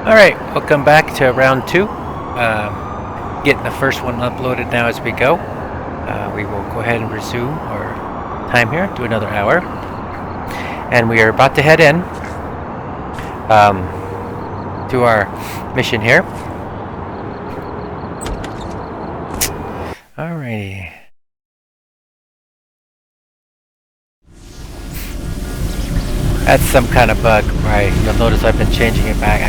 Alright, welcome back to round 2. Getting the first one uploaded now as we go. We will go ahead and resume our time here, do another hour. And we are about to head in to our mission here. Alrighty. That's some kind of bug, right? You'll notice I've been changing it back.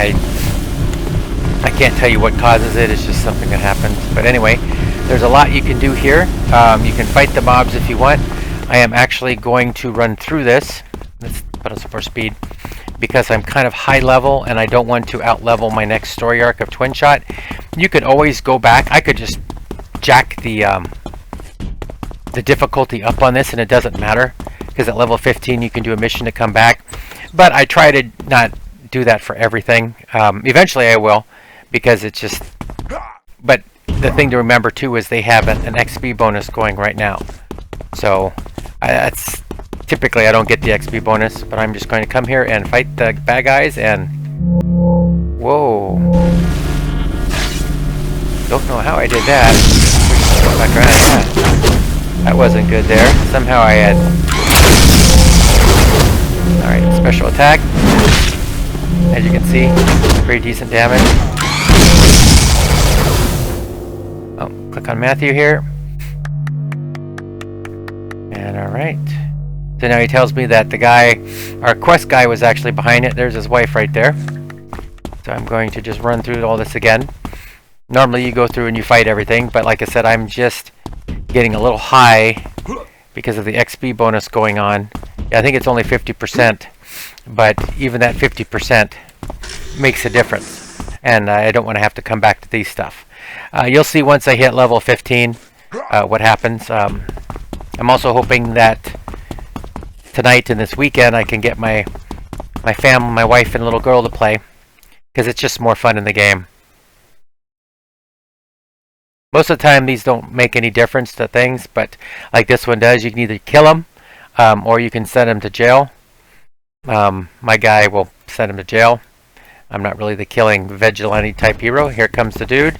I can't tell you what causes it, it's just something that happens. But anyway, there's a lot you can do here. You can fight the mobs if you want. I am actually going to run through this. Let's put us for speed. Because I'm kind of high level and I don't want to out-level my next story arc of Twin Shot. You could always go back. I could just jack the difficulty up on this and it doesn't matter. Because at level 15 you can do a mission to come back. But I try to not do that for everything. Eventually I will, because it's just... But the thing to remember too is they have an XP bonus going right now. So that's typically I don't get the XP bonus, but I'm just going to come here and fight the bad guys and... Whoa. Don't know how I did that. Go back around. That wasn't good there. Somehow I had... Alright, special attack. As you can see, pretty decent damage. Oh, click on Matthew here. And alright. So now he tells me that the guy, our quest guy, was actually behind it. There's his wife right there. So I'm going to just run through all this again. Normally you go through and you fight everything, but like I said, I'm just getting a little high because of the XP bonus going on. I think it's only 50%, but even that 50% makes a difference. And I don't want to have to come back to these stuff. You'll see once I hit level 15 what happens. I'm also hoping that tonight and this weekend I can get my family, my wife and little girl to play, because it's just more fun in the game. Most of the time these don't make any difference to things, but like this one does. You can either kill them or you can send him to jail. My guy will send him to jail. I'm not really the killing vigilante type hero. Here comes the dude.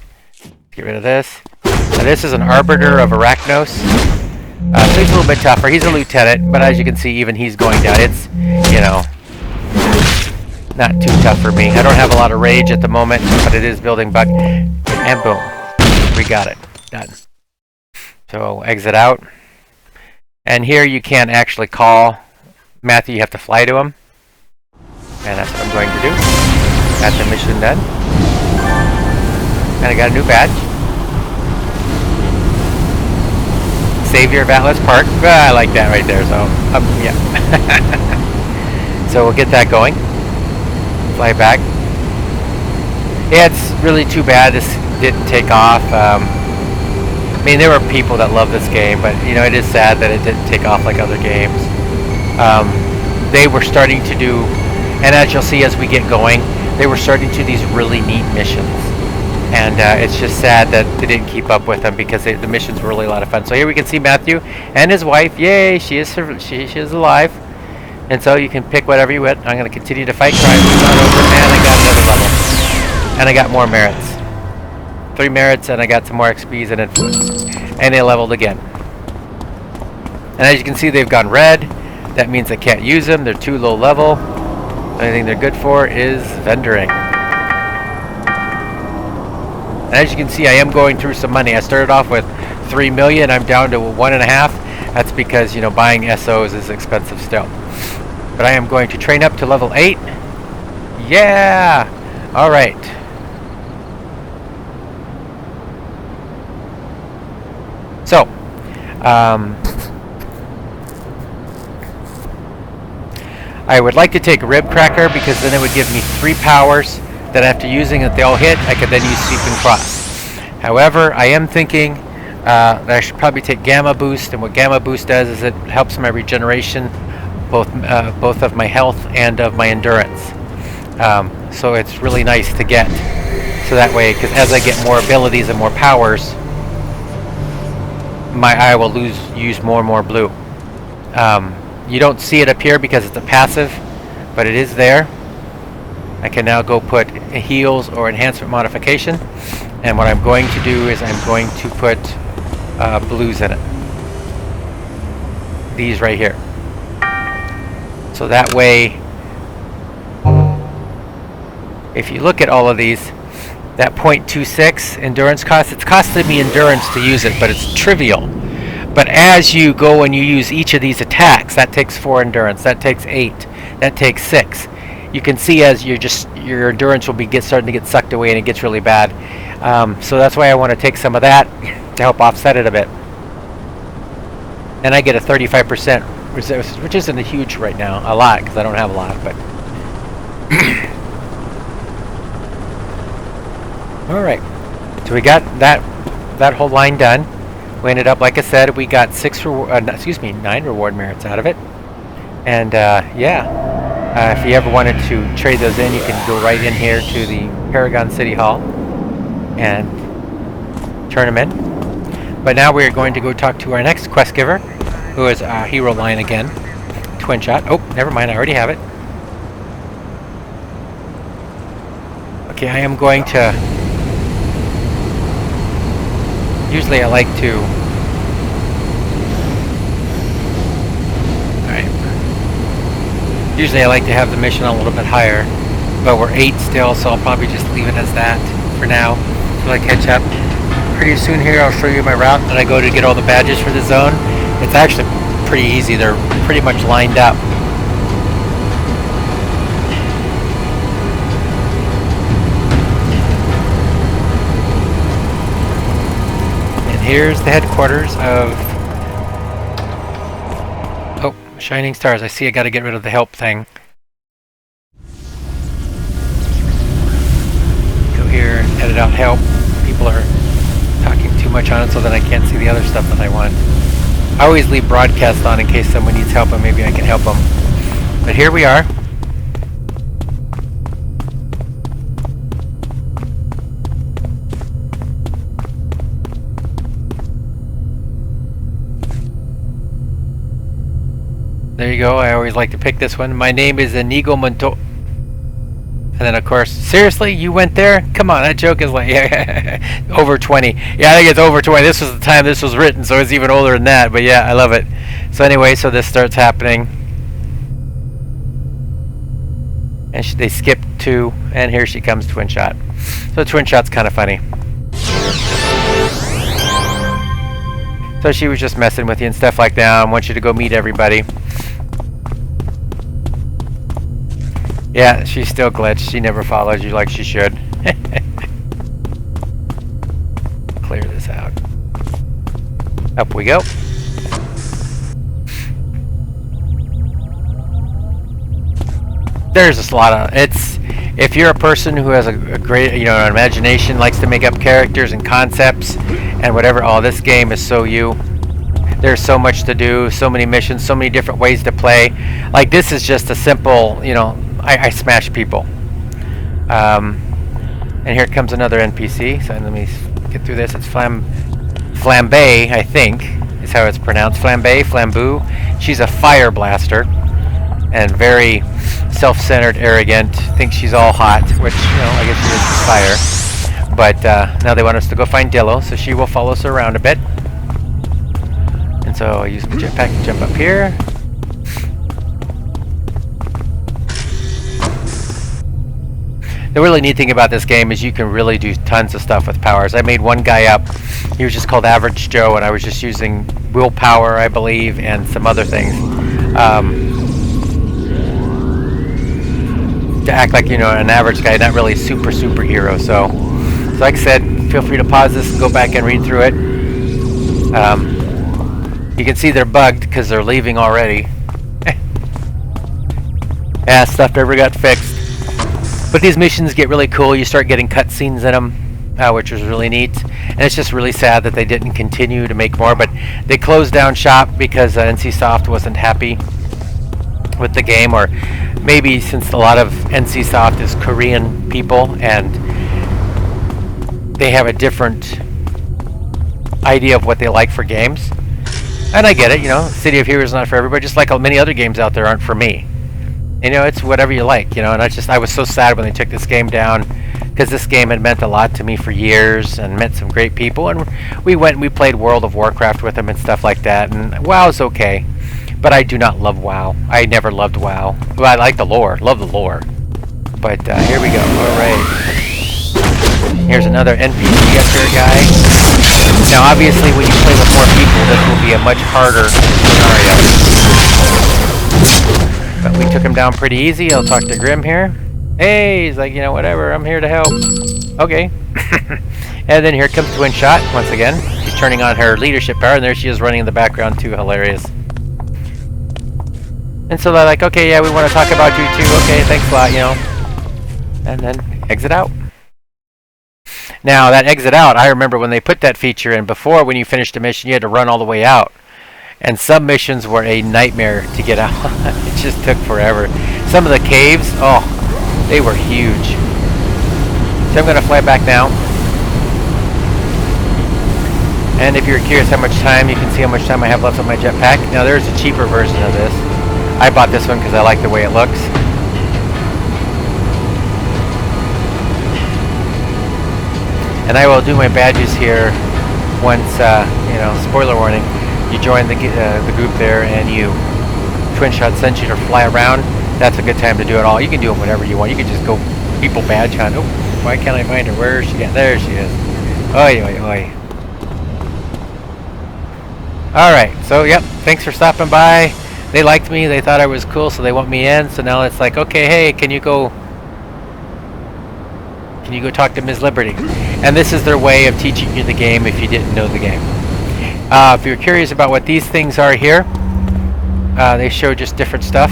Get rid of this. Now this is an Arbiter of Arachnos. So he's a little bit tougher. He's a lieutenant, but as you can see, even he's going down. It's, you know, not too tough for me. I don't have a lot of rage at the moment, but it is building bug. And boom. We got it. Done. So exit out. And here you can't actually call Matthew, you have to fly to him. And that's what I'm going to do. Got the mission done. And I got a new badge. Savior of Atlas Park. I like that right there, so yeah. So we'll get that going. Fly back. Yeah, it's really too bad this didn't take off. I mean, there were people that love this game, but you know, it is sad that it didn't take off like other games. They were starting to do, and as you'll see as we get going, they were starting to do these really neat missions. And it's just sad that they didn't keep up with them, because the missions were really a lot of fun. So here we can see Matthew and his wife. Yay, she is alive. And so you can pick whatever you want. I'm going to continue to fight crime. It's not over, and I got another level. And I got more merits. 3 merits, and I got some more XPs and influence. And they leveled again. And as you can see, they've gone red. That means I can't use them. They're too low level. The only thing they're good for is vendoring. And as you can see, I am going through some money. I started off with 3 million. I'm down to 1.5. That's because, you know, buying SOs is expensive still. But I am going to train up to level 8. Yeah! Alright. So, I would like to take Rib Cracker, because then it would give me 3 powers that after using it, they all hit. I could then use Sweep and Cross. However, I am thinking that I should probably take Gamma Boost, and what Gamma Boost does is it helps my regeneration, both of my health and of my endurance. So it's really nice to get. So that way, because as I get more abilities and more powers, my eye will use more and more blue. You don't see it up here because it's a passive, but it is there. I can now go put heals or enhancement modification, and what I'm going to do is I'm going to put blues in it. These right here. So that way, if you look at all of these, that 0.26 endurance cost, it's costing me endurance to use it, but it's trivial. But as you go and you use each of these attacks, that takes 4 endurance, that takes 8, that takes 6. You can see as your endurance will be starting to get sucked away and it gets really bad. So that's why I want to take some of that to help offset it a bit. And I get a 35%, which isn't a huge right now, a lot, because I don't have a lot, but... Alright, so we got that whole line done. We ended up, like I said, we got 9 reward merits out of it. And yeah, if you ever wanted to trade those in, you can go right in here to the Paragon City Hall and turn them in. But now we're going to go talk to our next quest giver, who is Hero Line again. Twin Shot. Oh, never mind, I already have it. Okay, I am going to... Usually I like to... Alright. Usually I like to have the mission a little bit higher, but we're 8 still, so I'll probably just leave it as that for now until I catch up. Pretty soon here I'll show you my route that I go to get all the badges for the zone. It's actually pretty easy. They're pretty much lined up. Here's the headquarters of... Oh, Shining Stars. I see I gotta get rid of the help thing. Go here and edit out help. People are talking too much on it so that I can't see the other stuff that I want. I always leave broadcast on in case someone needs help and maybe I can help them. But here we are. There you go. I always like to pick this one. My name is Inigo Monto. And then of course, seriously, you went there? Come on, that joke is like over 20. Yeah, I think it's over 20. This was the time this was written, so it's even older than that. But yeah, I love it. So anyway, so this starts happening. And they skip 2, and here she comes, Twin Shot. So Twin Shot's kind of funny. So she was just messing with you and stuff like that. I want you to go meet everybody. Yeah, she's still glitched. She never follows you like she should. Clear this out. Up we go. There's just a lot of... If you're a person who has a great, an imagination, likes to make up characters and concepts and whatever, this game is so you. There's so much to do, so many missions, so many different ways to play. Like this is just a simple, I smash people. And here comes another NPC. So let me get through this. It's Flambe, I think, is how it's pronounced. Flambeau. She's a fire blaster. And very self-centered, arrogant, thinks she's all hot, which, I guess she is fire. But now they want us to go find Dillo, so she will follow us around a bit. And so I use the jetpack to jump up here. The really neat thing about this game is you can really do tons of stuff with powers. I made one guy up. He was just called Average Joe, and I was just using willpower, I believe, and some other things. To act like, an average guy, not really superhero. So like I said, feel free to pause this and go back and read through it. You can see they're bugged because they're leaving already. Yeah, stuff never got fixed. But these missions get really cool. You start getting cutscenes in them, which was really neat. And it's just really sad that they didn't continue to make more. But they closed down shop because NCSoft wasn't happy with the game, or maybe since a lot of NCSoft is Korean people and they have a different idea of what they like for games. And I get it, City of Heroes is not for everybody, just like many other games out there aren't for me. You know, it's whatever you like, you know, and I was so sad when they took this game down, because this game had meant a lot to me for years and met some great people, and we went and we played World of Warcraft with them and stuff like that, and WoW's okay, but I do not love WoW. I never loved WoW. Well, I like the lore, love the lore, but here we go. Alright. Here's another NPC up here guy. Now obviously when you play with more people, this will be a much harder scenario. But we took him down pretty easy. I'll talk to Grim here. Hey, he's like, you know, whatever, I'm here to help. Okay. And then here comes Twin Shot once again. She's turning on her leadership power, and there she is running in the background too. Hilarious. And so they're like, okay, yeah, we want to talk about you too. Okay, thanks a lot, you know. And then exit out. Now, that exit out, I remember when they put that feature in before, when you finished a mission, you had to run all the way out. And some missions were a nightmare to get out. It just took forever. Some of the caves, oh, they were huge. So I'm going to fly back now. And if you're curious how much time, you can see how much time I have left on my jetpack. Now there's a cheaper version of this. I bought this one because I like the way it looks. And I will do my badges here once, you know, spoiler warning. You join the group there, and Twin Shot sends you to fly around. That's a good time to do it all. You can do them whenever you want. You can just go people badge hunt. Oh, why can't I find her? Where is she at? There she is. Oi, oi, oi. Alright, so yep, thanks for stopping by. They liked me, they thought I was cool, so they want me in. So now it's like, okay, hey, can you go talk to Ms. Liberty? And this is their way of teaching you the game if you didn't know the game. If you're curious about what these things are here, they show just different stuff.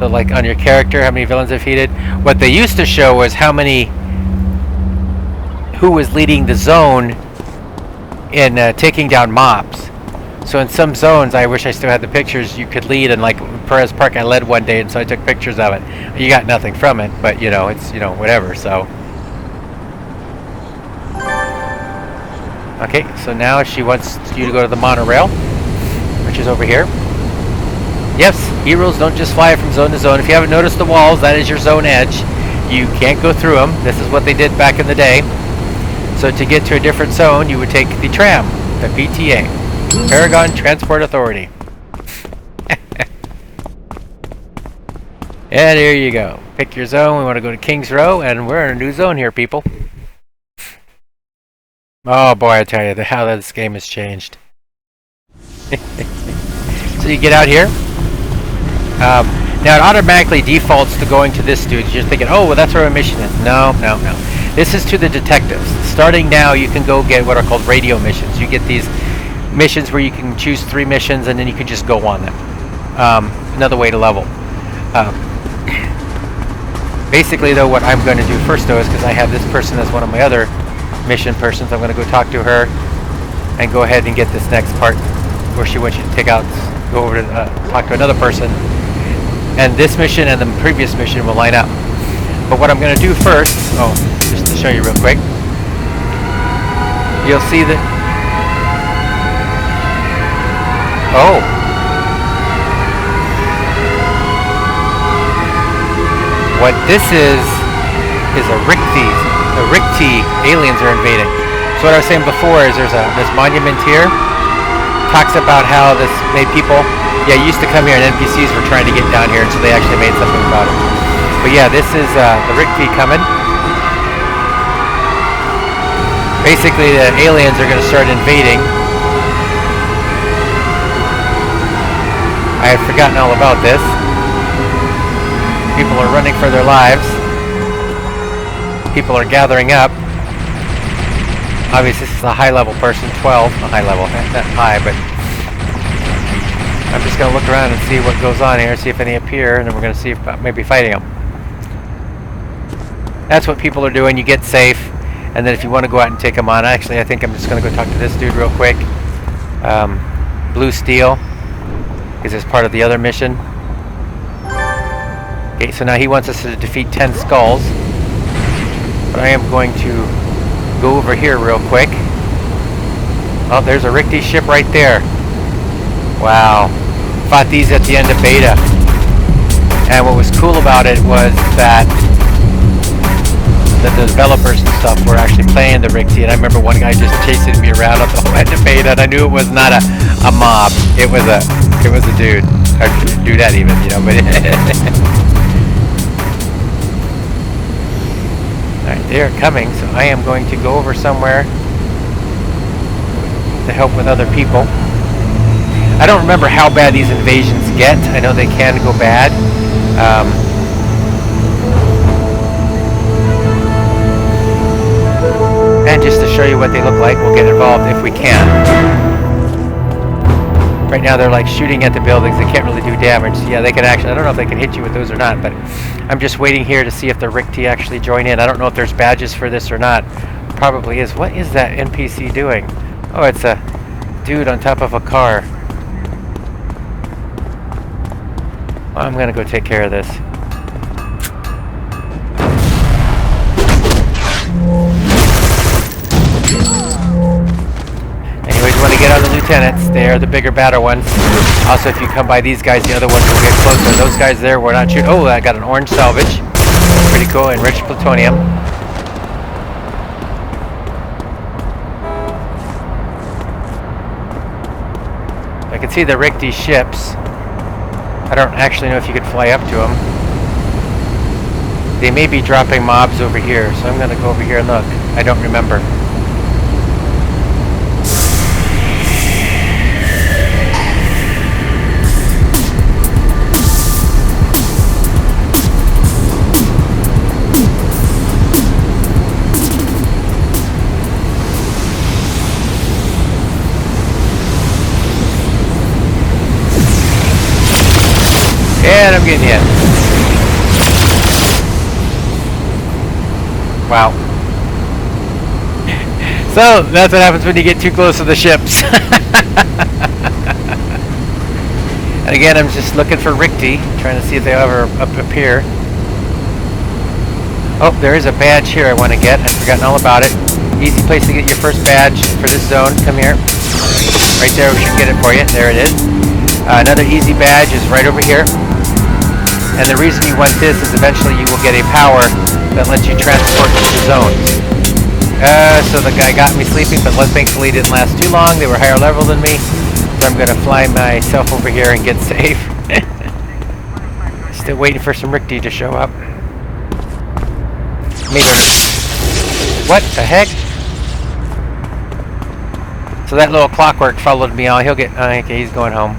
So like on your character, how many villains defeated. What they used to show was who was leading the zone in taking down mobs. So in some zones, I wish I still had the pictures, you could lead, and like Perez Park I led one day, and so I took pictures of it. You got nothing from it, but you know, it's, you know, whatever, so. Okay, so now she wants you to go to the monorail, which is over here. Yes, heroes don't just fly from zone to zone. If you haven't noticed the walls, that is your zone edge. You can't go through them. This is what they did back in the day. So to get to a different zone, you would take the tram, the PTA, Paragon Transport Authority. And here you go. Pick your zone. We want to go to Kings Row, and we're in a new zone here, people. Oh boy, I tell you, how this game has changed. So you get out here. Now it automatically defaults to going to this dude. You're thinking, oh, well, that's where our mission is. No, no, no. This is to the detectives. Starting now, you can go get what are called radio missions. You get these missions where you can choose 3 missions, and then you can just go on them. Another way to level. Basically, though, what I'm going to do first, though, is because I have this person as one of my other mission persons, I'm going to go talk to her and go ahead and get this next part where she wants you to go over to talk to another person, and this mission and the previous mission will line up. But what I'm going to do first, just to show you real quick, you'll see that, what this is a Rikti aliens are invading. So what I was saying before is there's this monument here, talks about how this made people, used to come here and NPCs were trying to get down here, and so they actually made something about it. But yeah, this is the Rikti coming. Basically, the aliens are going to start invading. I had forgotten all about this. People are running for their lives. People are gathering up. Obviously, this is a high-level person, 12. A high level, not high, but I'm just going to look around and see what goes on here, see if any appear, and then we're going to see if maybe fighting them. That's what people are doing. You get safe, and then if you want to go out and take them on, actually, I think I'm just going to go talk to this dude real quick. Blue Steel is this part of the other mission. Okay, so now he wants us to defeat 10 skulls. But I am going to go over here real quick. Oh, there's a Rikti ship right there. Wow. Fought these at the end of beta. And what was cool about it was that the developers and stuff were actually playing the Rikti, and I remember one guy just chasing me around up the whole way to beta, and I knew it was not a mob. It was a dude, or dudette even, you know. But all right, they are coming, so I am going to go over somewhere to help with other people. I don't remember how bad these invasions get. I know they can go bad. And just to show you what they look like, we'll get involved if we can. Right now they're like shooting at the buildings. They can't really do damage. So yeah, they can actually, I don't know if they can hit you with those or not, but I'm just waiting here to see if the Rikti actually join in. I don't know if there's badges for this or not. Probably is. What is that NPC doing? Oh, it's a dude on top of a car. Well, I'm gonna go take care of this. Anyways, you want to get on the lieutenants. They are the bigger, badder ones. Also, if you come by these guys, the other ones will get closer. Those guys there, we're not shooting. Oh, I got an orange salvage. Pretty cool. Enriched plutonium. I can see the Rikti ships. I don't actually know if you could fly up to them. They may be dropping mobs over here, so I'm going to go over here and look. I don't remember. And I'm getting hit. Wow. So, that's what happens when you get too close to the ships. And again, I'm just looking for Rikti, trying to see if they ever appear. Oh, there is a badge here I want to get. I've forgotten all about it. Easy place to get your first badge for this zone. Come here. Right there, we should get it for you. There it is. Another easy badge is right over here. And the reason you want this is eventually you will get a power that lets you transport to the zones. So the guy got me sleeping, but thankfully didn't last too long. They were higher level than me. So I'm going to fly myself over here and get safe. Still waiting for some Rikti to show up. Maybe. What the heck? So that little clockwork followed me on. He'll get... okay, he's going home.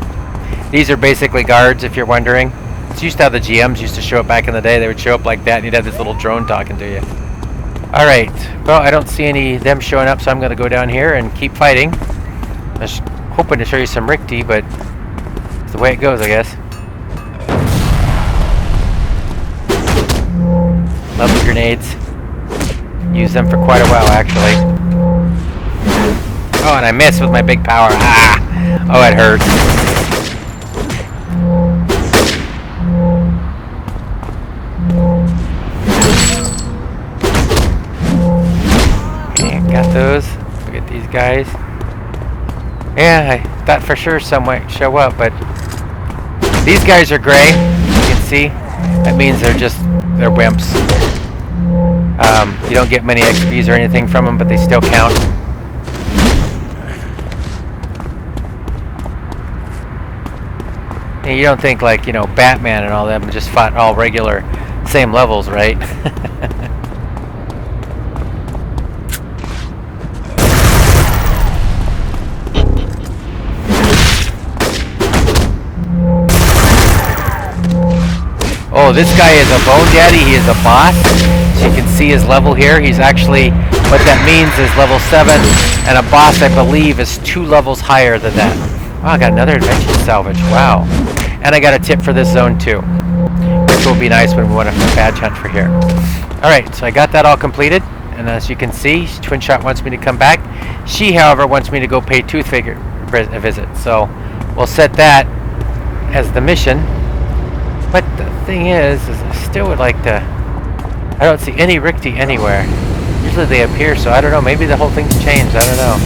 These are basically guards, if you're wondering. It's used to how the GMs used to show up back in the day. They would show up like that, and you'd have this little drone talking to you. Alright, well, I don't see any of them showing up, so I'm going to go down here and keep fighting. I was hoping to show you some Rikti, but it's the way it goes, I guess. Love the grenades. Used them for quite a while, actually. Oh, and I missed with my big power. Ah! Oh, it hurts. Got those. Look at these guys. Yeah, I thought for sure some might show up, but these guys are gray. You can see. That means they're wimps. You don't get many XPs or anything from them, but they still count. And you don't think like, you know, Batman and all them just fought all regular, same levels, right? Oh, this guy is a bone daddy. He is a boss. So you can see his level here. He's actually, what that means is level 7, and a boss, I believe, is 2 levels higher than that. Oh, I got another invention salvage. Wow. And I got a tip for this zone too, which will be nice when we want a badge hunt for here. Alright, so I got that all completed, and as you can see, Twin Shot wants me to come back. She, however, wants me to go pay Tooth Figure a visit. So we'll set that as the mission. But the thing is I still would like to... I don't see any Rikti anywhere. Usually they appear, so I don't know. Maybe the whole thing's changed. I don't know.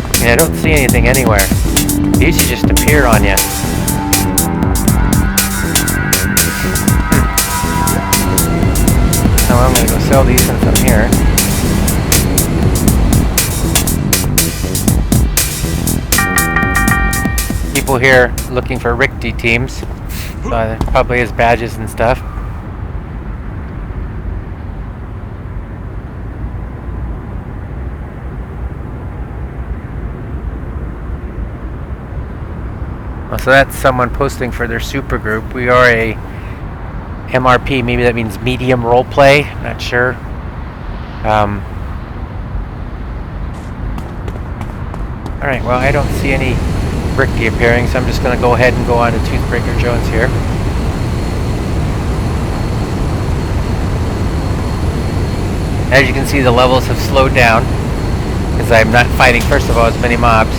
I mean, I don't see anything anywhere. They used to just appear on you. So I'm gonna go sell these since I'm here. People here looking for Rikti teams, so probably his badges and stuff. So that's someone posting for their super group. We are a MRP, maybe that means medium role play, not sure. Alright, well I don't see any Rikti appearing, so I'm just going to go ahead and go on to Toothbreaker Jones here. As you can see, the levels have slowed down because I'm not fighting, first of all, as many mobs.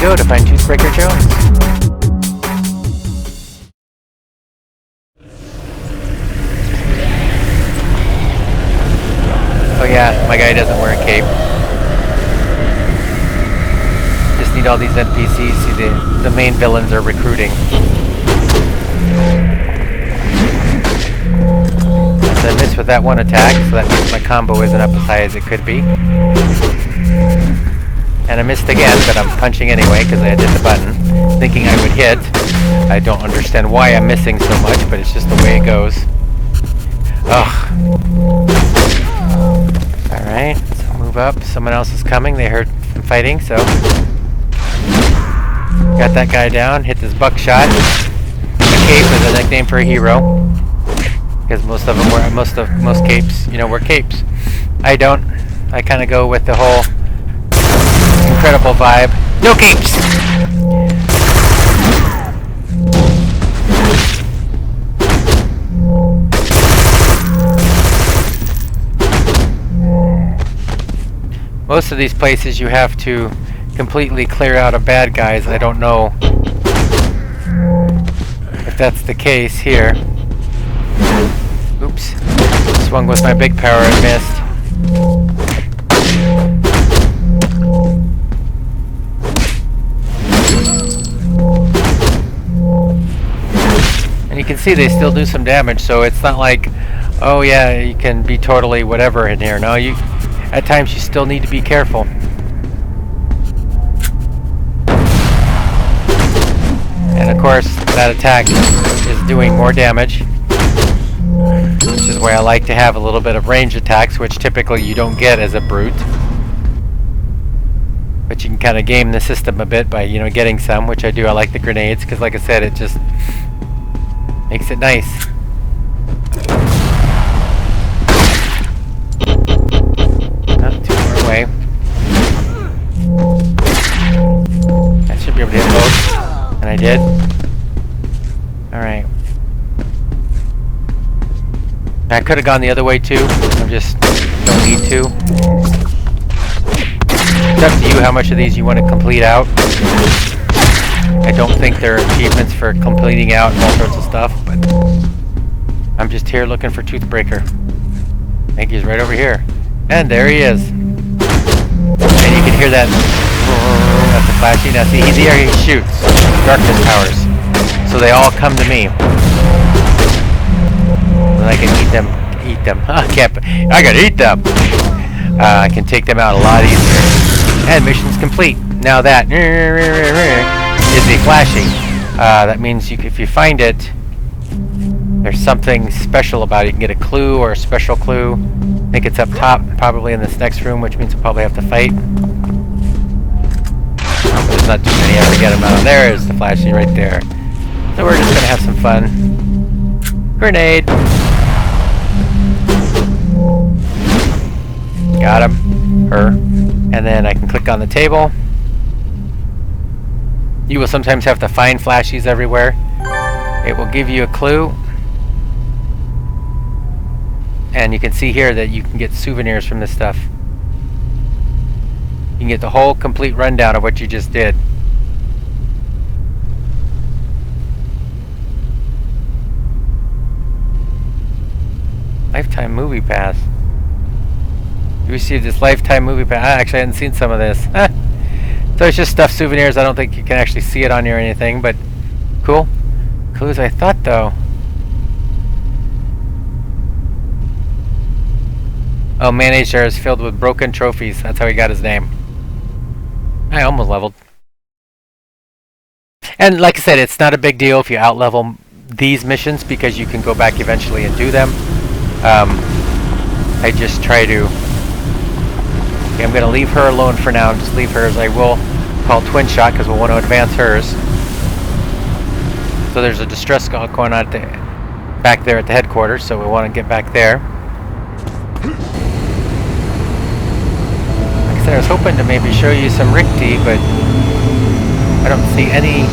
Go to find Toothbreaker Jones. Oh yeah, my guy doesn't wear a cape. Just need all these NPCs. See, the main villains are recruiting. So I missed with that one attack, so that means my combo isn't up as high as it could be. And I missed again, but I'm punching anyway because I had hit the button, thinking I would hit. I don't understand why I'm missing so much, but it's just the way it goes. Ugh. Alright, so move up. Someone else is coming. They heard some fighting, so... Got that guy down, hit this buckshot. A cape is a nickname for a hero. Because most of them wear, most capes, you know, wear capes. I don't. I kind of go with the whole... incredible vibe. No capes! Most of these places you have to completely clear out of bad guys. I don't know if that's the case here. Oops. Swung with my big power and missed. And you can see they still do some damage, so it's not like, oh yeah, you can be totally whatever in here. No, you, at times you still need to be careful. And of course, that attack is doing more damage, which is why I like to have a little bit of range attacks, which typically you don't get as a brute. But you can kind of game the system a bit by, you know, getting some, which I do. I like the grenades, because like I said, it just makes it nice. Not too far away. I should be able to hit both. And I did. Alright. I could have gone the other way too. I just don't need to. It's up to you how much of these you want to complete out. I don't think there are achievements for completing out all sorts of stuff, but I'm just here looking for Toothbreaker. I think he's right over here. And there he is. And you can hear that. That's the flashing. Now see, he's here, he shoots. Darkness powers. So they all come to me. And I can eat them. I can eat them! I can take them out a lot easier. And mission's complete. Now that is the flashing. That means if you find it, there's something special about it. You can get a clue or a special clue. I think it's up top, probably in this next room, which means we'll probably have to fight. But there's not too many. I forget them out. There is the flashing right there. So we're just gonna have some fun. Grenade. Got him. Her. And then I can click on the table. You will sometimes have to find flashies everywhere. It will give you a clue. And you can see here that you can get souvenirs from this stuff. You can get the whole complete rundown of what you just did. Lifetime movie pass. You received this lifetime movie pass. Actually, I hadn't seen some of this. So it's just stuffed souvenirs. I don't think you can actually see it on here or anything, but cool. Cool as I thought, though. Oh, mayonnaise jar is filled with broken trophies. That's how he got his name. I almost leveled. And like I said, it's not a big deal if you outlevel these missions because you can go back eventually and do them. I just try to... Okay, I'm going to leave her alone for now. Just leave hers. I will call Twin Shot because we'll want to advance hers. So there's a distress call going on back there at the headquarters, so we want to get back there. Like I said, I was hoping to maybe show you some Rikti, but I don't see any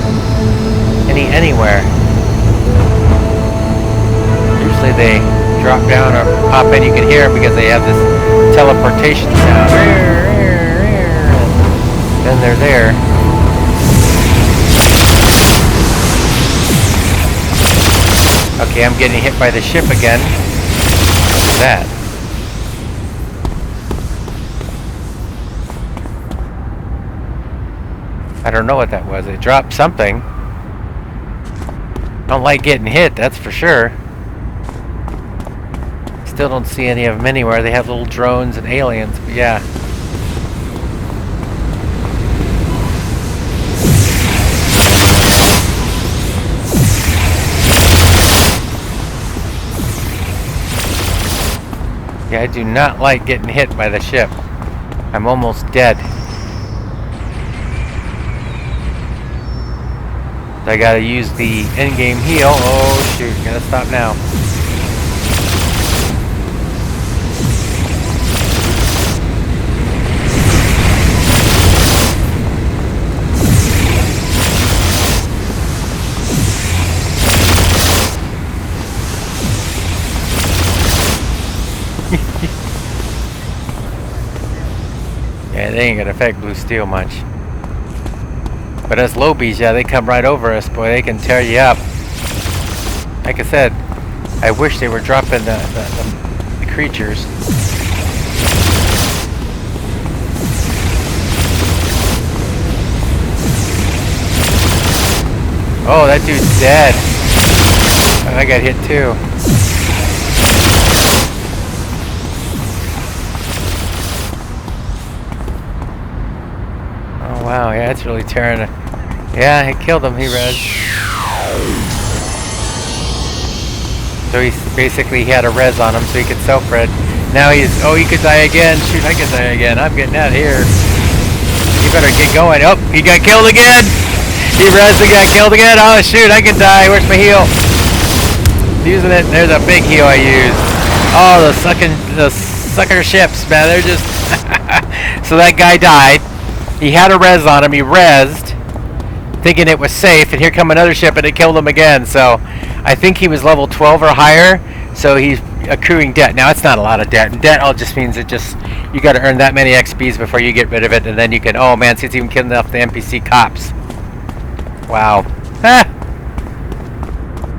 anywhere. Usually they drop down or pop in. You can hear them because they have this teleportation sound. Then they're there. Okay, I'm getting hit by the ship again. What is that? I don't know what that was. It dropped something. Don't like getting hit, that's for sure. Still don't see any of them anywhere. They have little drones and aliens, but yeah. Yeah, I do not like getting hit by the ship. I'm almost dead. So I gotta use the in-game heal. Oh shoot, gotta stop now. Yeah, they ain't gonna affect Blue Steel much. But us lobies, yeah, they come right over us, boy, they can tear you up. Like I said, I wish they were dropping the creatures. Oh, that dude's dead. I got hit too. Oh wow, yeah, it's really tearing it. Yeah, it killed him, he res. So he had a res on him so he could self-red. Now he could die again. Shoot, I could die again. I'm getting out of here. You better get going. Oh, he got killed again! He res and got killed again! Oh shoot, I could die. Where's my heal? Using it. There's a big heal I used. Oh, the sucker ships, man. They're just... So that guy died. He had a res on him. He rezzed, thinking it was safe, and here come another ship, and it killed him again. So I think he was level 12 or higher, so he's accruing debt. Now, it's not a lot of debt. And debt all just means you got to earn that many XPs before you get rid of it, and then you can, oh man, see, it's even killing off the NPC cops. Wow.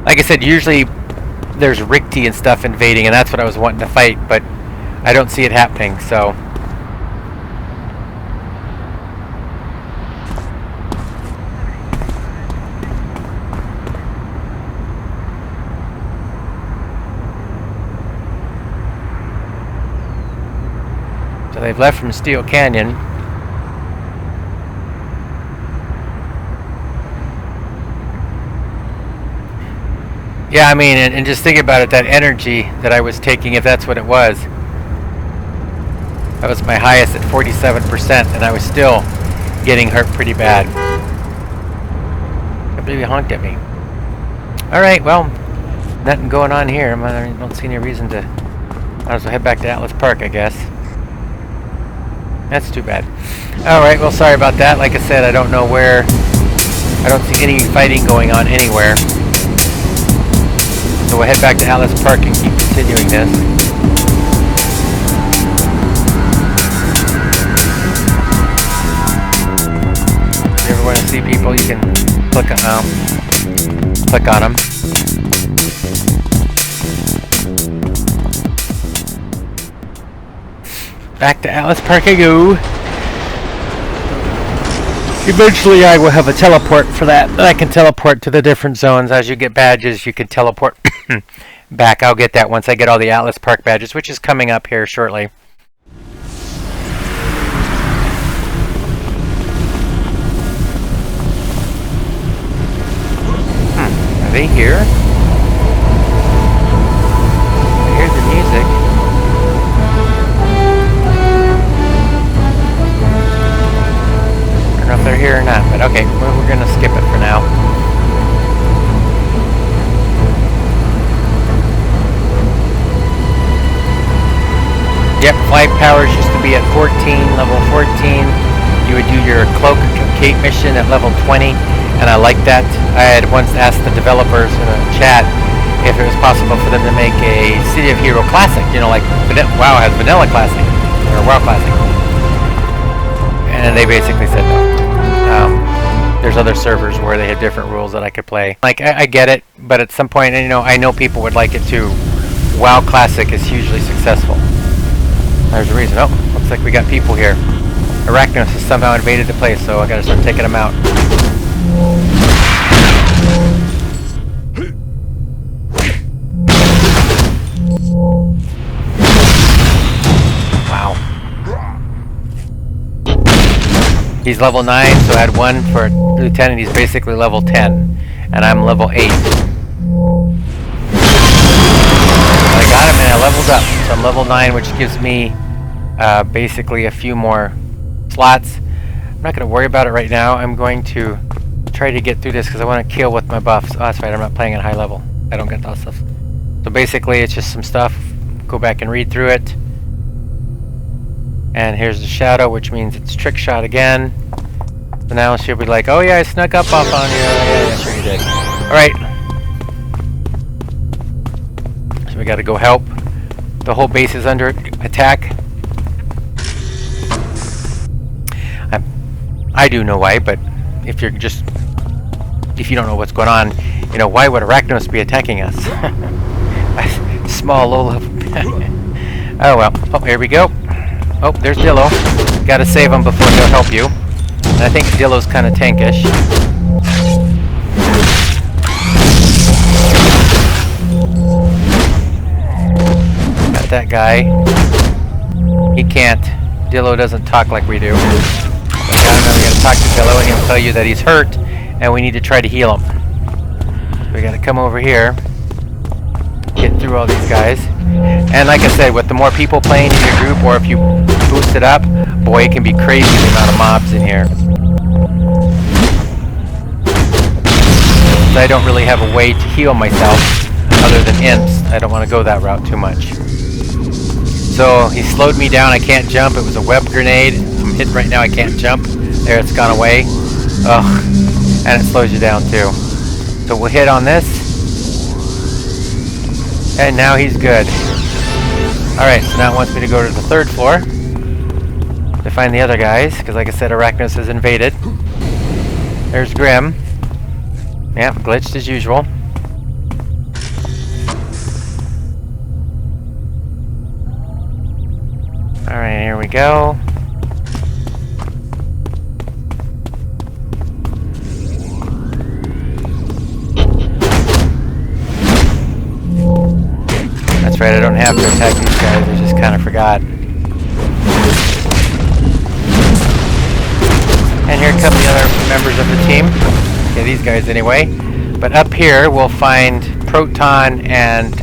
Like I said, usually there's Rikti and stuff invading, and that's what I was wanting to fight, but I don't see it happening, so... So they've left from Steel Canyon. Yeah, I mean, and just think about it, that energy that I was taking, if that's what it was. That was my highest at 47%, and I was still getting hurt pretty bad. I believe he honked at me. Alright, well, nothing going on here. I don't see any reason to... Might as well head back to Atlas Park, I guess. That's too bad. Alright, well, sorry about that. Like I said, I don't know where... I don't see any fighting going on anywhere. So we'll head back to Atlas Park and keep continuing this. If you ever want to see people, you can click on them. Back to Alice Park I go. Eventually I will have a teleport for that. I can teleport to the different zones. As you get badges, you can teleport back. I'll get that once I get all the Atlas Park badges, which is coming up here shortly. Are they here? I hear the music. I don't know if they're here or not, but okay, we're gonna skip it for now. Yep, flight powers used to be at 14, level 14. You would do your Cloak and Cape mission at level 20, and I like that. I had once asked the developers in a chat if it was possible for them to make a City of Hero Classic, you know, like WoW has Vanilla Classic, or WoW Classic. And they basically said no. There's other servers where they have different rules that I could play. Like, I get it, but at some point, you know, I know people would like it too. WoW Classic is hugely successful. There's a reason. Oh, looks like we got people here. Arachnos has somehow invaded the place, so I gotta start taking them out. Wow. He's level 9, so I had one for Lieutenant. He's basically level 10, and I'm level 8. I got him and I leveled up, so I'm level 9, which gives me basically a few more slots. I'm not going to worry about it right now. I'm going to try to get through this because I want to kill with my buffs. Oh, that's right, I'm not playing at high level. I don't get that stuff. So basically it's just some stuff. Go back and read through it. And here's the shadow, which means it's trick shot again. So now she'll be like, oh yeah, I snuck up off on you. Yeah, sure you did. Alright. So we gotta go help. The whole base is under attack. I do know why, but if you don't know what's going on, you know, why would Arachnos be attacking us? Small, low level. Oh well. Oh, here we go. Oh, there's Dillo. Gotta save him before he'll help you. And I think Dillo's kind of tankish. Got that guy. He can't. Dillo doesn't talk like we do. We gotta talk to Dillo and he'll tell you that he's hurt and we need to try to heal him. We gotta come over here, get through all these guys. And like I said, with the more people playing in your group, or if you boost it up, boy, it can be crazy the amount of mobs in here. I don't really have a way to heal myself other than imps. I don't want to go that route too much. So he slowed me down. I can't jump. It was a web grenade. I'm hidden right now. I can't jump. There, it's gone away. Ugh. And it slows you down too. So we'll hit on this. And now he's good. Alright, so now it wants me to go to the 3rd floor to find the other guys, because like I said, Arachnos has invaded. There's Grim. Yep, glitched as usual. Alright, here we go. That's right, I don't have to attack these guys, I just kind of forgot. And here come the other members of the team. Okay, these guys anyway. But up here we'll find Proton and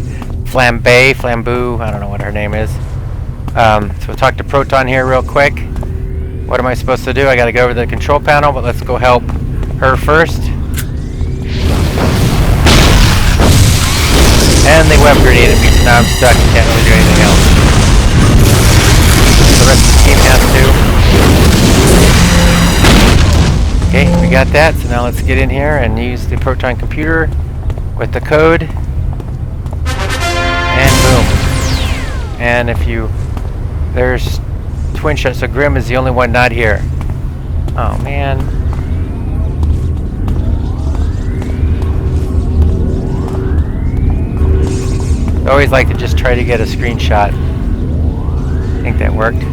Flambeau, I don't know what her name is. So we'll talk to Proton here real quick. What am I supposed to do? I gotta go over to the control panel, but let's go help her first. And they web grenaded me, so now I'm stuck and can't really do anything else. The rest of the team has to. Okay, we got that, so now let's get in here and use the Proton computer with the code. And boom. And if you... There's twin shot, so Grim is the only one not here. Oh man. I always like to just try to get a screenshot. I think that worked.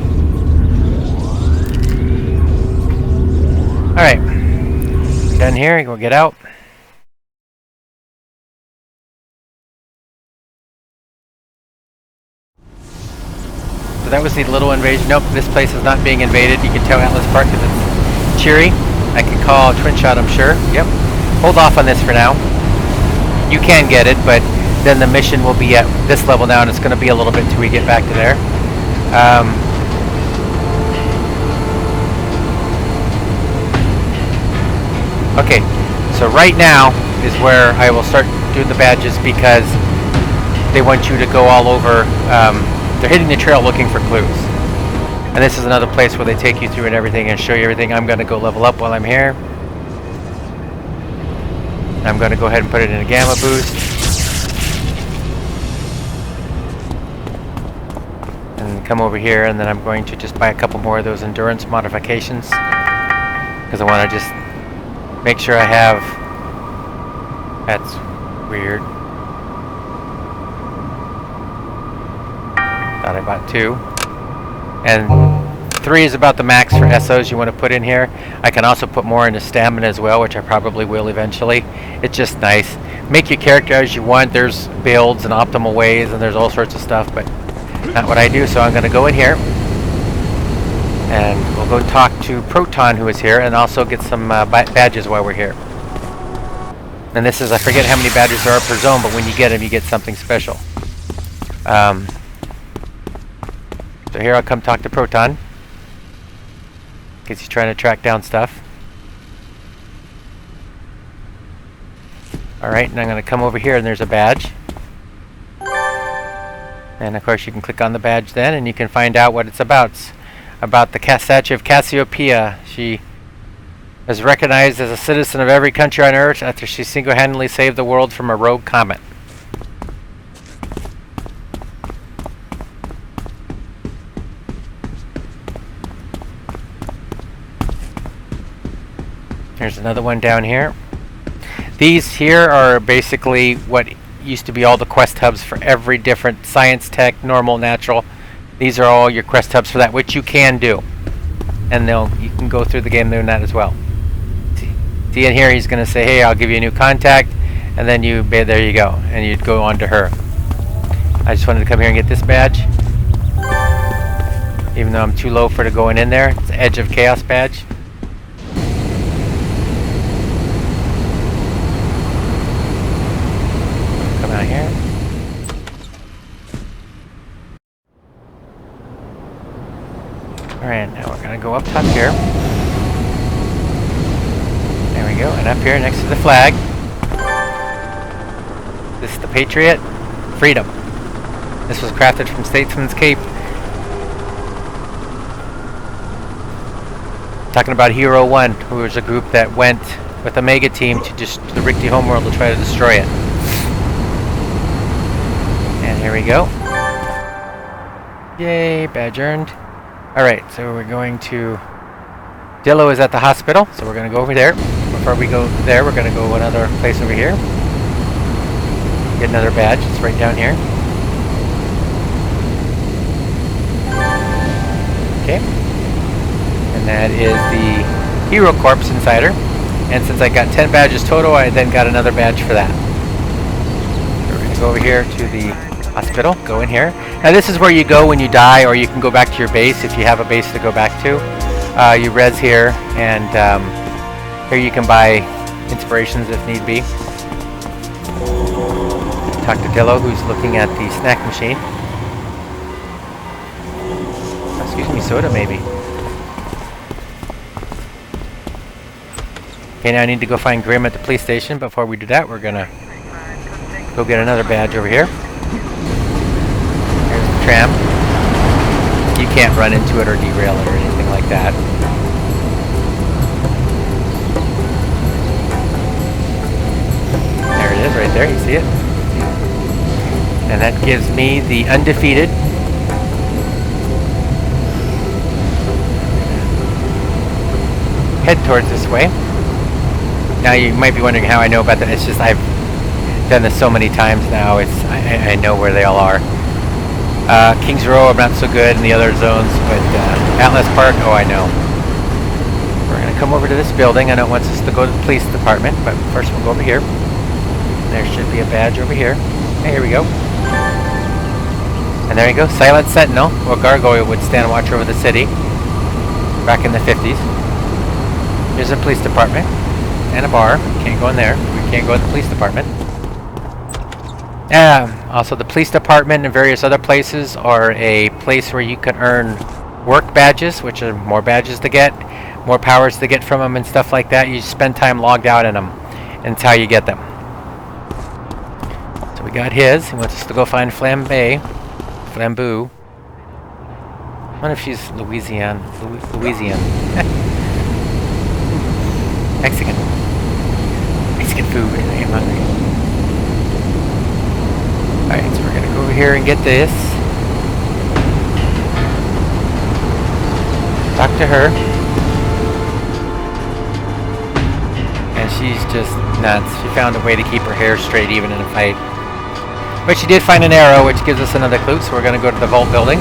Alright. Done here, we'll get out. So that was the little invasion. Nope, this place is not being invaded. You can tell Atlas Park because it's cheery. I could call Twin Shot, I'm sure. Yep. Hold off on this for now. You can get it, but then the mission will be at this level now, and it's going to be a little bit till we get back to there. Okay, so right now is where I will start doing the badges because they want you to go all over. They're hitting the trail looking for clues. And this is another place where they take you through and everything and show you everything. I'm going to go level up while I'm here. I'm going to go ahead and put it in a gamma boost. And come over here, and then I'm going to just buy a couple more of those endurance modifications. Because I want to just make sure I have... That's weird. Thought I bought 2. And 3 is about the max for SOs you want to put in here. I can also put more into stamina as well, which I probably will eventually. It's just nice. Make your character as you want. There's builds and optimal ways, and there's all sorts of stuff, but not what I do. So I'm going to go in here, and we'll go talk to Proton, who is here, and also get some badges while we're here. And this is, I forget how many badges there are per zone, but when you get them, you get something special. So here I'll come talk to Proton, because he's trying to track down stuff. Alright, and I'm going to come over here, and there's a badge. And of course you can click on the badge then, and you can find out what it's about. It's about the statue of Cassiopeia. She is recognized as a citizen of every country on Earth after she single-handedly saved the world from a rogue comet. Here's another one down here. These here are basically what used to be all the quest hubs for every different science, tech, normal, natural. These are all your quest hubs for that, which you can do. And you can go through the game doing that as well. See in here, he's going to say, hey, I'll give you a new contact. And then there you go. And you'd go on to her. I just wanted to come here and get this badge. Even though I'm too low for it going in there. It's the Edge of Chaos badge. Out here. Alright, now we're going to go up top here. There we go, and up here next to the flag. This is the Patriot. Freedom. This was crafted from Statesman's Cape. Talking about Hero 1, who was a group that went with a mega team to just the Rikti homeworld to try to destroy it. And here we go. Yay, badge earned. Alright, so we're going to... Dillo is at the hospital, so we're going to go over there. Before we go there, we're going to go another place over here. Get another badge, it's right down here. Okay. And that is the Hero Corps Insider. And since I got 10 badges total, I then got another badge for that. So we're going to go over here to the hospital, go in here. Now this is where you go when you die, or you can go back to your base if you have a base to go back to. You res here, and here you can buy inspirations if need be. Talk to Dillo, who's looking at the snack machine. Oh, excuse me, soda maybe. Okay, now I need to go find Grim at the police station. Before we do that, we're gonna go get another badge over here. Tram. You can't run into it or derail it or anything like that. There it is right there, you see it? And that gives me the undefeated. Head towards this way. Now you might be wondering how I know about that. It's just I've done this so many times now. I know where they all are. Kings Row, I'm not so good in the other zones, but Atlas Park, oh, I know. we're going to come over to this building. I know it wants us to go to the police department, but first we'll go over here. There should be a badge over here. Hey, here we go. And there you go, Silent Sentinel, or Gargoyle would stand watch over the city back in the 50s. Here's a police department and a bar. Can't go in there. We can't go in the police department. Also, the police department and various other places are a place where you can earn work badges, which are more badges to get, more powers to get from them and stuff like that. You spend time logged out in them, and it's how you get them. So we got his. He wants us to go find Flambeau. I wonder if she's Louisiana. Mexican food. I'm hungry. Alright, so we're gonna go over here and get this. Talk to her. And she's just nuts. She found a way to keep her hair straight even in a fight. But she did find an arrow, which gives us another clue, so we're going to go to the vault building.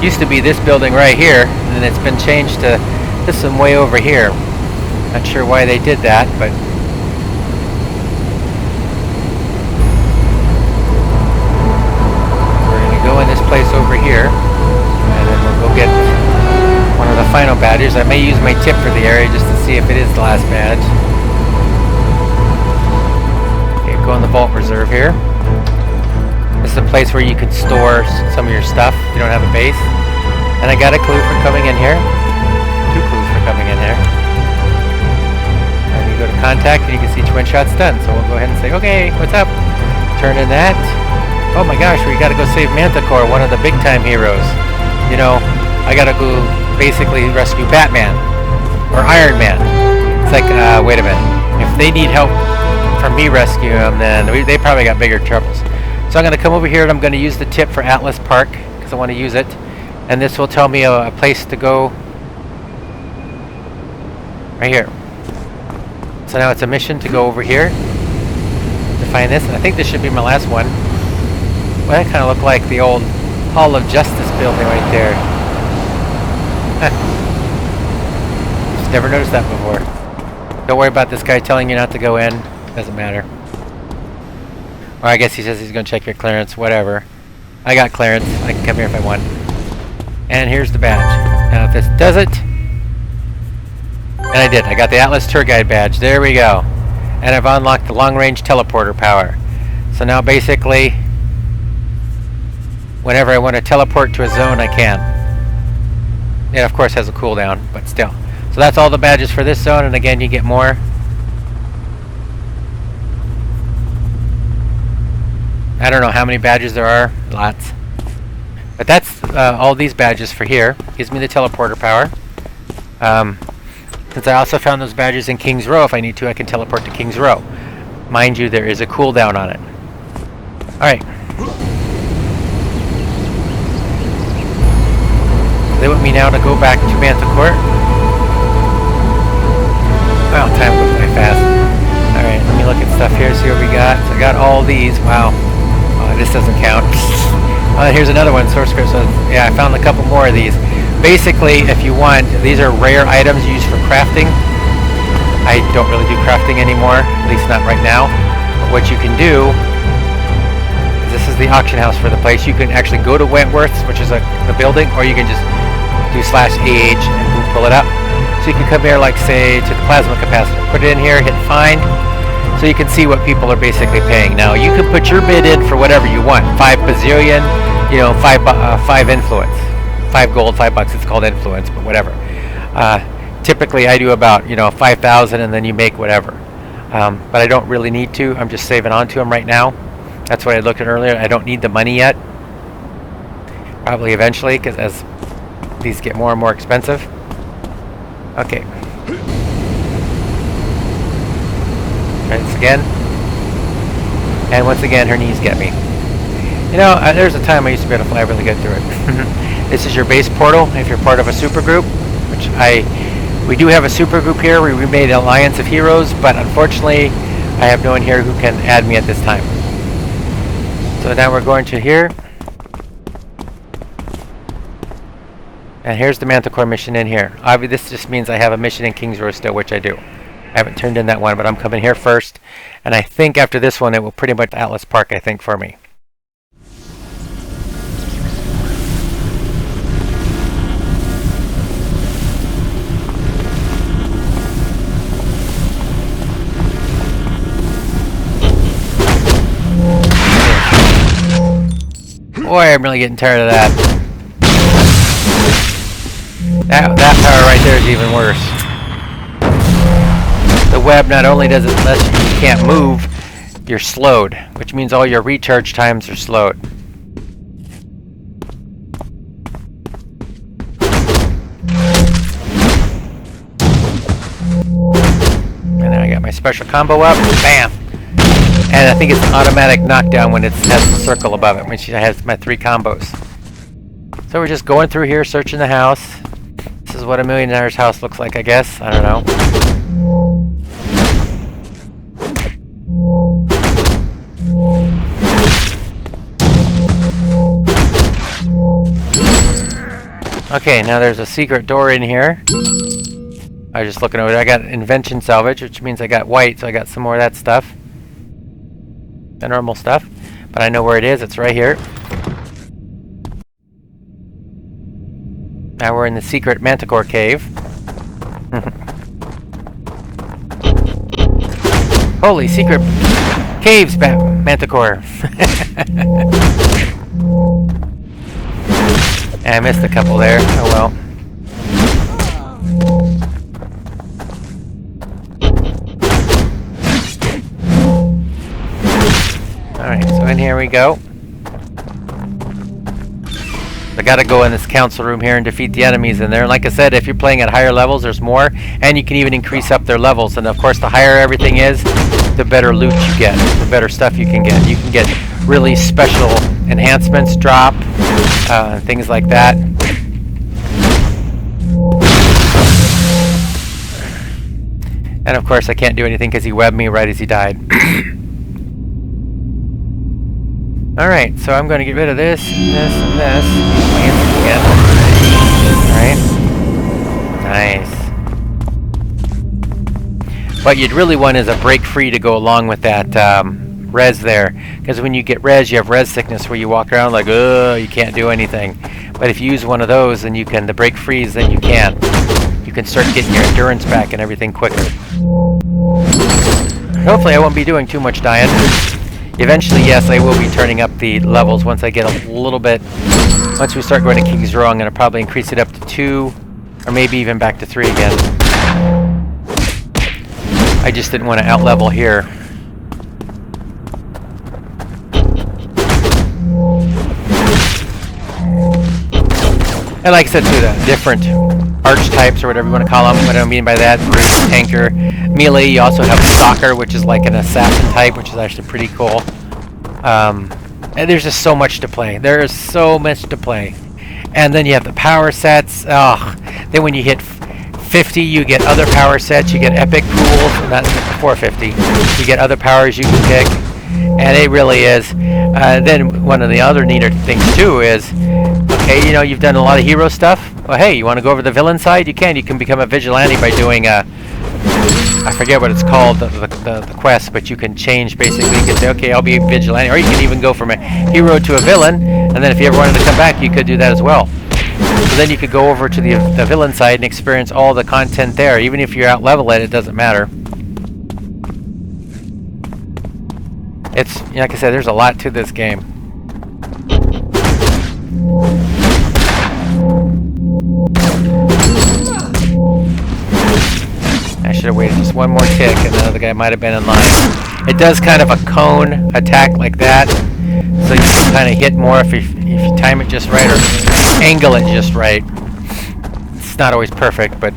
Used to be this building right here, and then it's been changed to this one way over here. Not sure why they did that, but... we're going to go in this place over here, and then we'll go get one of the final badges. I may use my tip for the area just to see if it is the last badge. Okay, go in the vault reserve here. This is a place where you could store some of your stuff if you don't have a base. And I got a clue for coming in here. 2 clues for coming in here. And you go to contact and you can see twin shots done. So we'll go ahead and say, okay, what's up? Turn in that. Oh my gosh, we gotta go save Manticore, one of the big time heroes. You know, I gotta go basically rescue Batman. Or Iron Man. It's like, wait a minute. If they need help from me rescuing them, then they probably got bigger troubles. So I'm going to come over here and I'm going to use the tip for Atlas Park because I want to use it. And this will tell me a place to go right here. So now it's a mission to go over here to find this. And I think this should be my last one. Well, that kind of looked like the old Hall of Justice building right there. Just never noticed that before. Don't worry about this guy telling you not to go in. Doesn't matter. Or I guess he says he's going to check your clearance, whatever. I got clearance. I can come here if I want. And here's the badge. Now if this does it... and I did. I got the Atlas Tour Guide badge. There we go. And I've unlocked the long-range teleporter power. So now basically, whenever I want to teleport to a zone, I can. It of course has a cooldown, but still. So that's all the badges for this zone, and again you get more. I don't know how many badges there are. Lots. But that's all these badges for here. Gives me the teleporter power. Since I also found those badges in King's Row, if I need to, I can teleport to King's Row. Mind you, there is a cooldown on it. Alright. They want me now to go back to Manticore. Wow, time goes by fast. Alright, let me look at stuff here, see what we got. So I got all these. Wow. This doesn't count. Here's another one, source script. So yeah, I found a couple more of these. Basically, if you want, these are rare items used for crafting. I don't really do crafting anymore, at least not right now. But what you can do, this is the auction house for the place. You can actually go to Wentworth's, which is the building, or you can just do /AH and boom, pull it up. So you can come here, like say, to the plasma capacitor. Put it in here, hit find. So you can see what people are basically paying. Now you can put your bid in for whatever you want. 5 bazillion, you know, 5 influence. 5 gold, $5. It's called influence, but whatever. Typically I do about, you know, 5,000 and then you make whatever. But I don't really need to. I'm just saving on to them right now. That's what I looked at earlier. I don't need the money yet. Probably eventually, because as these get more and more expensive. Okay. Try this again. And once again, her knees get me. You know, there's a time I used to be able to fly really good through it. This is your base portal if you're part of a supergroup, which we do have a supergroup here where we made an alliance of heroes, but unfortunately, I have no one here who can add me at this time. So now we're going to here. And here's the Manticore mission in here. Obviously, this just means I have a mission in Kings Row still, which I do. I haven't turned in that one, but I'm coming here first. And I think after this one, it will pretty much Atlas Park, I think, for me. Boy, I'm really getting tired of that. That power right there is even worse. The web not only does it let you can't move, you're slowed, which means all your recharge times are slowed. And then I got my special combo up, bam! And I think it's an automatic knockdown when it has the circle above it, when she has my 3 combos. So we're just going through here, searching the house. This is what a millionaire's house looks like, I guess. I don't know. Okay, now there's a secret door in here. I was just looking over there. I got invention salvage, which means I got white, so I got some more of that stuff. The normal stuff. But I know where it is. It's right here. Now we're in the secret Manticore cave. Holy secret caves, Manticore. I missed a couple there. Oh well. Alright, so in here we go. I gotta go in this council room here and defeat the enemies in there. Like I said, if you're playing at higher levels, there's more, and you can even increase up their levels. And of course, the higher everything is, the better loot you get, the better stuff you can get. You can get really special enhancements drop, things like that. And of course, I can't do anything because he webbed me right as he died. Alright, so I'm going to get rid of this, and this. Alright. Nice. What you'd really want is a break free to go along with that res there. Because when you get res, you have res sickness where you walk around like, oh, you can't do anything. But if you use one of those, then you can, the break freeze, then you can. You can start getting your endurance back and everything quicker. Hopefully I won't be doing too much dying. Eventually, yes, I will be turning up the levels once I get a little bit. Once we start going to King's Row, I'm going to probably increase it up to 2, or maybe even back to 3 again. I just didn't want to out-level here. And like I said too, the different archetypes, or whatever you want to call them, what I mean by that, brute, tanker, melee. You also have stalker, which is like an assassin type, which is actually pretty cool. And there's just so much to play. There is so much to play. And then you have the power sets. Oh, then when you hit 50, you get other power sets. You get epic pools, and that's 450. You get other powers you can pick, and it really is. Then one of the other neater things too is, okay, you know, you've done a lot of hero stuff. Well, hey, you want to go over the villain side? You can. You can become a vigilante by doing I forget what it's called, the quest, but you can change, basically. You can say, okay, I'll be a vigilante, or you can even go from a hero to a villain, and then if you ever wanted to come back, you could do that as well. So then you could go over to the villain side and experience all the content there. Even if you're out level it doesn't matter. It's, like I said, there's a lot to this game. I should have waited just one more tick, and the other guy might have been in line. It does kind of a cone attack like that, so you can kind of hit more if you time it just right, or angle it just right. It's not always perfect, but...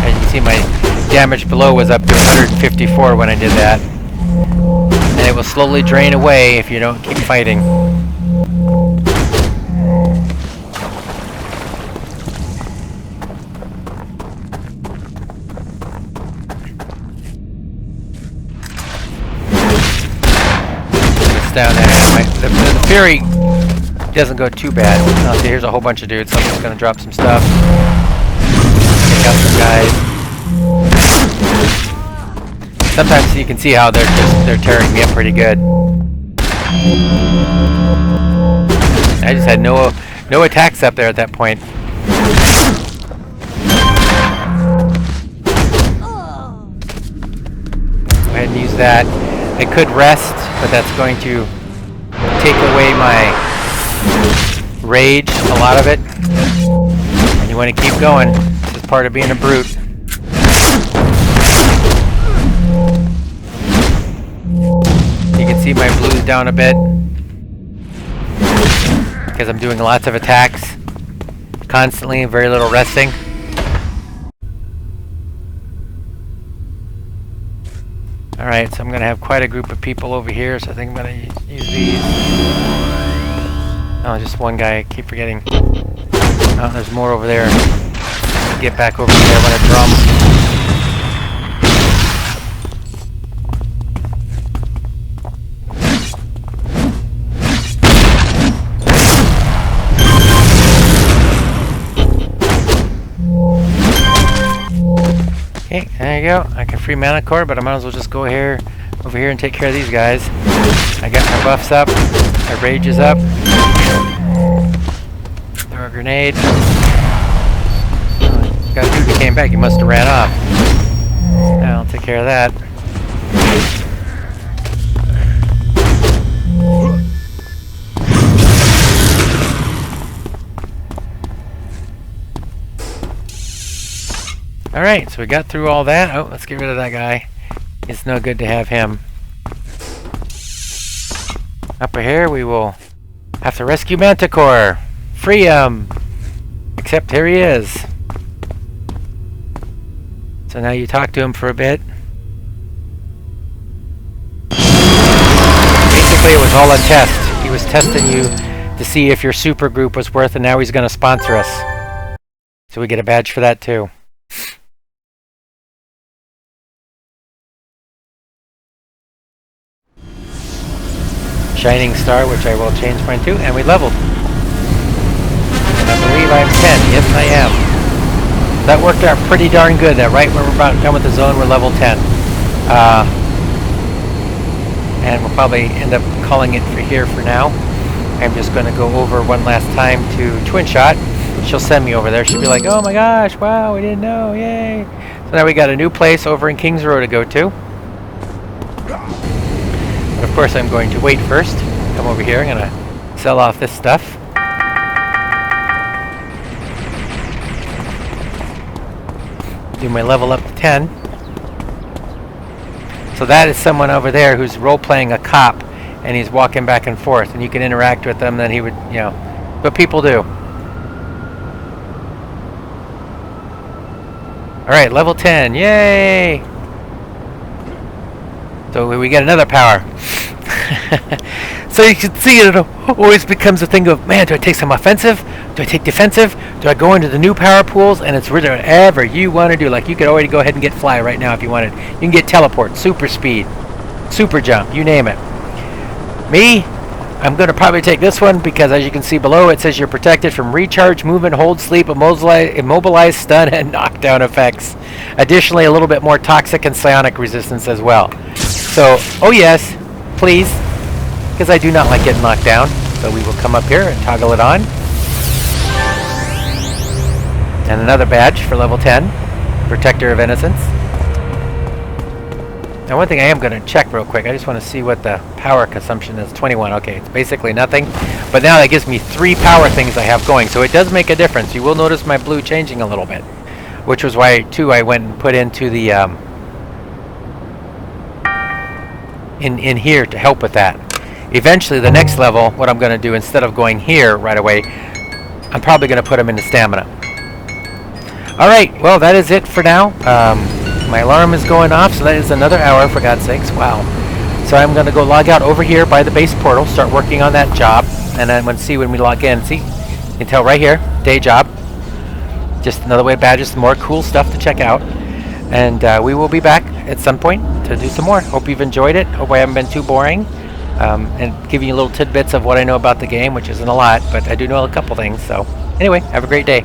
As you can see, my damage below was up to 154 when I did that. And it will slowly drain away if you don't keep fighting. down there. The Fury doesn't go too bad. Oh, see, here's a whole bunch of dudes, so I'm just gonna drop some stuff. Take out some guys. Sometimes you can see how they're tearing me up pretty good. I just had no attacks up there at that point. Go ahead and use that. I could rest, but that's going to take away my rage, a lot of it. And you want to keep going. This is part of being a brute. You can see my blues down a bit because I'm doing lots of attacks constantly, very little resting. Alright, so I'm going to have quite a group of people over here, so I think I'm going to use these. Oh, just one guy, I keep forgetting. Oh, there's more over there. Get back over here, I want to drum. Okay, there you go. I can free mana core, but I might as well just go here, over here and take care of these guys. I got my buffs up, my rage is up. Throw a grenade. Oh, got a dude who came back, he must have ran off. Now I'll take care of that. Alright, so we got through all that. Oh, let's get rid of that guy. It's no good to have him. Up here we will have to rescue Manticore. Free him! Except here he is. So now you talk to him for a bit. Basically it was all a test. He was testing you to see if your super group was worth it, and now he's going to sponsor us. So we get a badge for that too. Shining Star, which I will change mine to, and we leveled. And I believe I'm 10. Yes, I am. That worked out pretty darn good. That right when we're about done with the zone, we're level 10. And we'll probably end up calling it for here for now. I'm just going to go over one last time to Twin Shot. She'll send me over there. She'll be like, oh my gosh, wow, we didn't know, yay. So now we got a new place over in Kings Row to go to. Of course, I'm going to wait first. Come over here. I'm going to sell off this stuff. Do my level up to 10. So that is someone over there who's role-playing a cop, and he's walking back and forth, and you can interact with them. Then he would, you know, what people do. All right, level 10. Yay! So we get another power. So you can see it always becomes a thing of, man, do I take some offensive? Do I take defensive? Do I go into the new power pools? And it's whatever you want to do. Like you could already go ahead and get fly right now if you wanted. You can get teleport, super speed, super jump, you name it. Me, I'm going to probably take this one because as you can see below, it says you're protected from recharge, movement, hold, sleep, immobilize, stun, and knockdown effects. Additionally, a little bit more toxic and psionic resistance as well. So, oh yes, please, because I do not like getting knocked down. So we will come up here and toggle it on. And another badge for level 10, Protector of Innocence. Now one thing I am going to check real quick, I just want to see what the power consumption is. 21, okay, it's basically nothing. But now that gives me 3 power things I have going, so it does make a difference. You will notice my blue changing a little bit, which was why, too, I went and put into the, in here to help with that. Eventually, the next level, what I'm going to do, instead of going here right away, I'm probably going to put them into stamina. Alright, well, that is it for now. My alarm is going off, so that is another hour, for God's sakes. Wow. So I'm going to go log out over here by the base portal, start working on that job, and then see when we log in. See, you can tell right here, day job. Just another way of badges, some more cool stuff to check out. And we will be back at some point to do some more. Hope you've enjoyed it. Hope I haven't been too boring. and giving you little tidbits of what I know about the game, which isn't a lot, but I do know a couple things. So anyway, have a great day.